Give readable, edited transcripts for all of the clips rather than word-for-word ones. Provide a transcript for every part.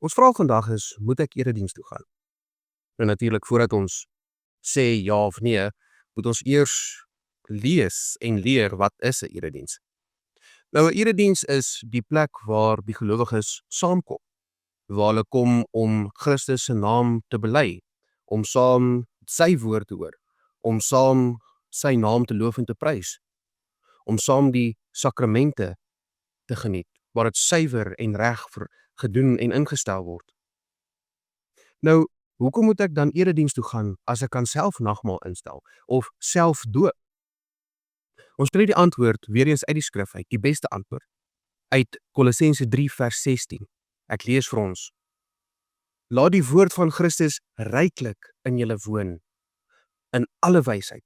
Ons vraag vandag is, moet ek erediens toe gaan? En natuurlik, voordat ons sê ja of nee, moet ons eers lees en leer wat is 'n erediens. Nou, 'n erediens is die plek waar die gelowiges saamkom, waar hulle kom om Christus se naam te bely, om saam sy woord te hoor, om saam sy naam te loof en te prys, om saam die sakramente te geniet, waar dit suiwer en reg gedoen en ingestel word. Nou, hoekom moet ek dan erediens toe gaan as ek kan self nagmaal instel of self doop? Ons kry die antwoord weer eens uit die skrif uit, die beste antwoord, uit Kolossense 3 vers 16. Ek lees vir ons: Laat die woord van Christus ryklik in julle woon, in alle wysheid.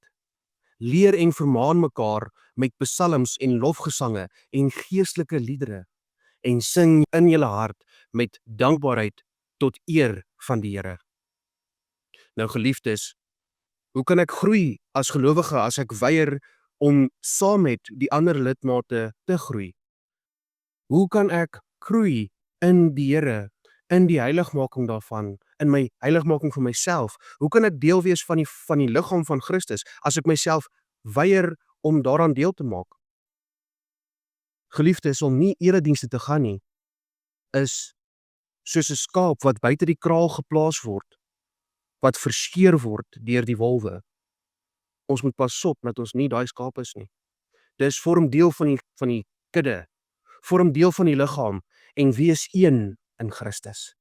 Leer en vermaan mekaar met psalms en lofgesange en geestelike liedere, en sing in julle hart met dankbaarheid tot eer van die Here. Nou geliefdes, hoe kan ek groei as gelowige as ek weier om saam met die ander lidmate te groei? Hoe kan ek groei in die Here, in die heiligmaking daarvan, in my heiligmaking van myself? Hoe kan ek deel wees van die liggaam van Christus as ek myself weier om daaraan deel te maak? Geliefdes, om nie eredienste te gaan nie, is soos 'n skaap wat buite die kraal geplaas word, wat verskeer word deur die wolwe. Ons moet pas op dat ons nie daai skaap is nie. Dis vorm deel van die kudde, vorm deel van die liggaam en wees een in Christus.